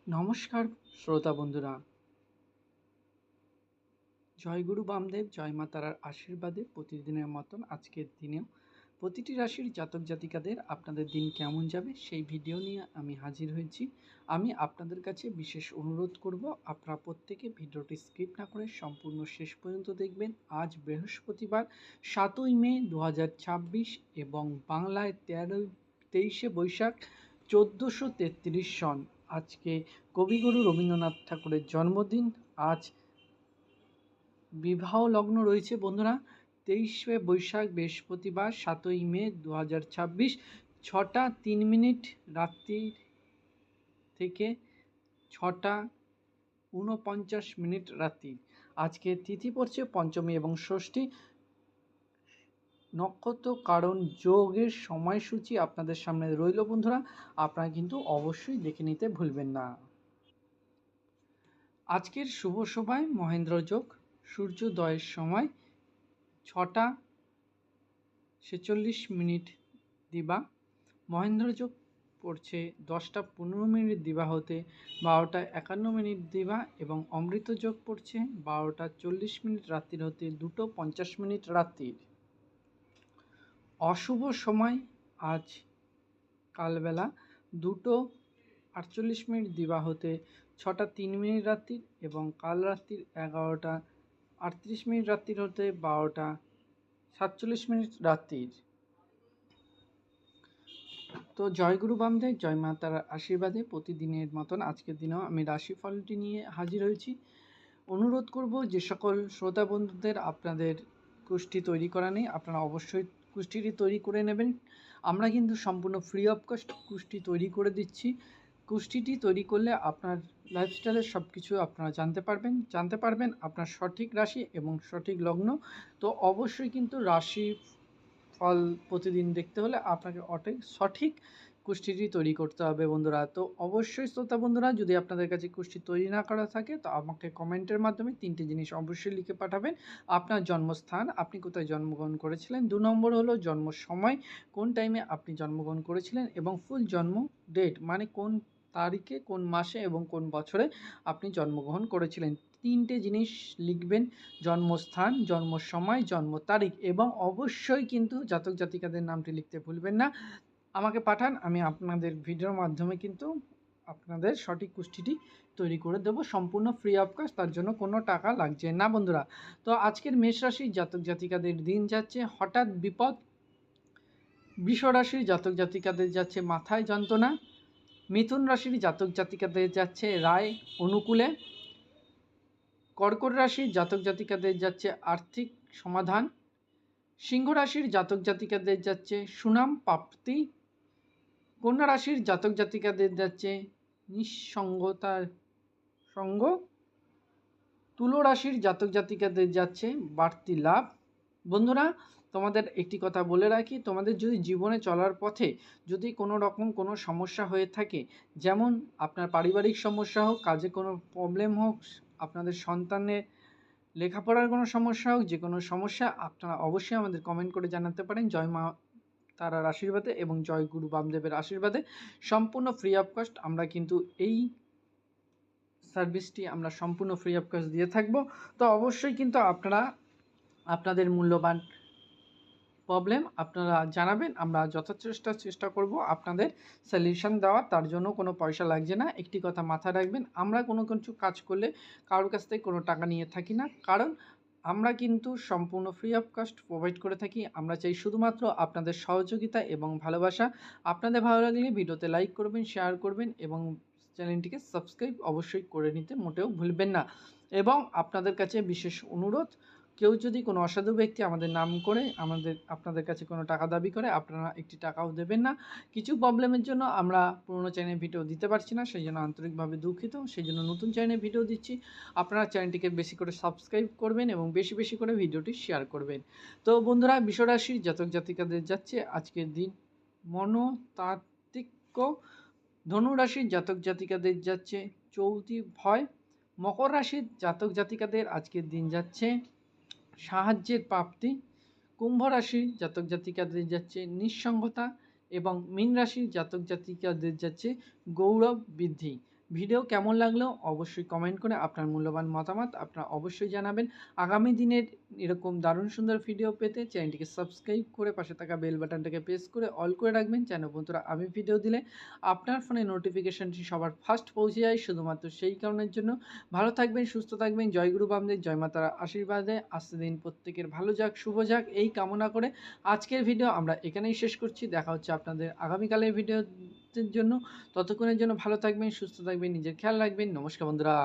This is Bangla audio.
নমস্কার শ্রোতা বন্ধুরা, জয়গুরু বামদেব জয় মা তারার আশীর্বাদে প্রতিদিনের মতন আজকের দিনেও প্রতিটি রাশির জাতক জাতিকাদের আপনাদের দিন কেমন যাবে সেই ভিডিও নিয়ে আমি হাজির হয়েছি। আমি আপনাদের কাছে বিশেষ অনুরোধ করব, আপনারা প্রত্যেকে ভিডিওটি স্কিপ না করে সম্পূর্ণ শেষ পর্যন্ত দেখবেন। আজ বৃহস্পতিবার 7ই মে 2026 এবং বাংলায় 23শে বৈশাখ 1433 সন। আজকে কবিগুরু রবীন্দ্রনাথ ঠাকুরের জন্মদিন। আজ বিবাহ লগ্ন রয়েছে বন্ধুরা 23শে বৈশাখ বৃহস্পতিবার 7ই মে 2026 6টা 3 মিনিট রাত্রি থেকে 6টা 49 মিনিট রাত্রি। আজকে তিথি পড়ছে পঞ্চমী এবং ষষ্ঠী। নক্ষত্র কারণ যোগের সময়সূচি আপনাদের সামনে রইল বন্ধুরা, আপনারা কিন্তু অবশ্যই দেখে নিতে ভুলবেন না। আজকের শুভ সময় মহেন্দ্র যোগ, সূর্যোদয়ের সময় 6টা 46 মিনিট দিবা। মহেন্দ্র যোগ পড়ছে 10টা 15 মিনিট দিবা হতে 12টা 51 মিনিট দিবা এবং অমৃত যোগ পড়ছে 12টা 40 মিনিট রাত্রির হতে 2টো 50 মিনিট রাত্রির। অশুভ সময় আজ কালবেলা 2টো 48 মিনিট দিবা হতে 6টা 3 মিনিট রাত্রির এবং কাল রাত্রির 11টা 38 মিনিট রাত্রির হতে 12টা 47 মিনিট রাত্রির। তো জয়গুরু বামদেব জয় মা তারার আশীর্বাদে প্রতিদিনের মতন আজকের দিনেও আমি রাশিফলটি নিয়ে হাজির হয়েছি। অনুরোধ করব যে সকল শ্রোতা বন্ধুদের আপনাদের কুষ্টি তৈরি করা নেই, আপনারা অবশ্যই কুষ্টিটি তৈরি করে নেবেন। আমরা কিন্তু সম্পূর্ণ ফ্রি অফ কস্ট কুষ্টি তৈরি করে দিচ্ছি। কুষ্টিটি তৈরি করলে আপনার লাইফস্টাইলের সব কিছু আপনারা জানতে পারবেন আপনার সঠিক রাশি এবং সঠিক লগ্ন। তো অবশ্যই কিন্তু রাশি ফল প্রতিদিন দেখতে হলে আপনাকে সঠিক কুষ্টিটি তৈরি করতে হবে বন্ধুরা। তো অবশ্যই শ্রোতা বন্ধুরা, যদি আপনাদের কাছে কুষ্টি তৈরি না করা থাকে তো আমাকে কমেন্টের মাধ্যমে 3টে জিনিস অবশ্যই লিখে পাঠাবেন। আপনার জন্মস্থান, আপনি কোথায় জন্মগ্রহণ করেছিলেন, 2 নম্বর হলো জন্ম সময়, কোন টাইমে আপনি জন্মগ্রহণ করেছিলেন এবং ফুল জন্ম ডেট মানে কোন তারিখে, কোন মাসে এবং কোন বছরে আপনি জন্মগ্রহণ করেছিলেন। 3টে জিনিস লিখবেন, জন্মস্থান, জন্ম সময়, জন্ম তারিখ এবং অবশ্যই কিন্তু জাতক জাতিকাদের নামটি লিখতে ভুলবেন না। আমাকে পাঠান, আমি আপনাদের ভিডিওর মাধ্যমে কিন্তু আপনাদের সঠিক কুষ্টিটি তৈরি করে দেব সম্পূর্ণ ফ্রি অফ কস্ট, তার জন্য কোনো টাকা লাগছে না বন্ধুরা। তো আজকের মেষ রাশির জাতক জাতিকাদের দিন যাচ্ছে হঠাৎ বিপদ। বৃষ রাশির জাতক জাতিকাদের যাচ্ছে মাথায় যন্ত্রণা। মিথুন রাশির জাতক জাতিকাদের যাচ্ছে রায় অনুকূলে। কর্কট রাশির জাতক জাতিকাদের যাচ্ছে আর্থিক সমাধান। সিংহ রাশির জাতক জাতিকাদের যাচ্ছে সুনাম প্রাপ্তি। কন্যা রাশির জাতক জাতিকাদের যাচ্ছে নিঃসঙ্গতার সঙ্গ। তুলো রাশির জাতক জাতিকাদের যাচ্ছে বাড়তি লাভ। বন্ধুরা, তোমাদের একটি কথা বলে রাখি, তোমাদের যদি জীবনে চলার পথে যদি কোনো রকম কোনো সমস্যা হয়ে থাকে, যেমন আপনার পারিবারিক সমস্যা হোক, কাজে কোনো প্রবলেম হোক, আপনাদের সন্তানের লেখাপড়ার কোনো সমস্যা হোক, যে কোনো সমস্যা আপনারা অবশ্যই আমাদের কমেন্ট করে জানাতে পারেন। জয় মা তারার আশীর্বাদে এবং জয় গুরু বামদেবের আশীর্বাদে সম্পূর্ণ ফ্রি অফ কস্ট আমরা কিন্তু এই সার্ভিসটি আমরা সম্পূর্ণ ফ্রি অফ কস্ট দিয়ে থাকব। তো অবশ্যই কিন্তু আপনারা আপনাদের মূল্যবান প্রবলেম আপনারা জানাবেন, আমরা চেষ্টা করব আপনাদের সলিউশন দেওয়ার, তার জন্য কোনো পয়সা লাগছে না। একটি কথা মাথায় রাখবেন, আমরা কোনো কিছু কাজ করলে কারোর কাছ থেকে কোনো টাকা নিয়ে থাকি না, কারণ আমরা কিন্তু সম্পূর্ণ ফ্রি অফ কস্ট প্রোভাইড করে থাকি। আমরা চাই শুধুমাত্র আপনাদের সহযোগিতা এবং ভালোবাসা। আপনাদের ভালো লাগলে ভিডিওতে লাইক করবেন, শেয়ার করবেন এবং চ্যানেলটিকে সাবস্ক্রাইব অবশ্যই করে নিতে মোটেও ভুলবেন না। এবং আপনাদের কাছে বিশেষ অনুরোধ, কেউ যদি কোনো অসাধু ব্যক্তি আমাদের নাম করে আপনাদের কাছে কোনো টাকা দাবি করে, আপনারা একটি টাকাও দেবেন না। কিছু প্রবলেমের জন্য আমরা পুরনো চ্যানেলে ভিডিও দিতে পারছি না, সেই জন্য আন্তরিকভাবে দুঃখিত। সেই জন্য নতুন চ্যানেলে ভিডিও দিচ্ছি। আপনারা চ্যানেলটিকে বেশি করে সাবস্ক্রাইব করবেন এবং বেশি বেশি করে ভিডিওটি শেয়ার করবেন। তো বন্ধুরা, বিশ্বরাশির জাতক জাতিকাদের যাচ্ছে আজকের দিন মনতাত্ত্বিক। ধনুরাশির জাতক জাতিকাদের যাচ্ছে চৌতি ভয়। মকর রাশির জাতক জাতিকাদের আজকের দিন যাচ্ছে সাহায্যের প্রাপ্তি। কুম্ভ রাশির জাতক জাতিকাদের যাচ্ছে নিঃসঙ্গতা এবং মীন রাশির জাতক জাতিকাদের যাচ্ছে গৌরব বৃদ্ধি। ভিডিও কেমন লাগলো অবশ্যই কমেন্ট করে আপনার মূল্যবান মতামত আপনারা অবশ্যই জানাবেন। আগামী দিনের এরকম দারুণ সুন্দর ভিডিও পেতে চ্যানেলটিকে সাবস্ক্রাইব করে পাশে থাকা বেল বাটনটাকে প্রেস করে অল করে রাখবেন, যেন বন্ধুরা আমি ভিডিও দিলে আপনার ফোনে নোটিফিকেশনটি সবার ফার্স্ট পৌঁছে যায়, শুধুমাত্র সেই কারণের জন্য। ভালো থাকবেন, সুস্থ থাকবেন, জয় গুরু বামদেব, জয় মাতার আশীর্বাদে আজকের দিন প্রত্যেকের ভালো যাক, শুভ যাক, এই কামনা করে আজকের ভিডিও আমরা এখানেই শেষ করছি। দেখা হচ্ছে আপনাদের আগামীকালের ভিডিওর জন্য। ততক্ষণের জন্য ভালো থাকবেন, সুস্থ থাকবেন, নিজের খেয়াল রাখবেন। নমস্কার বন্ধুরা।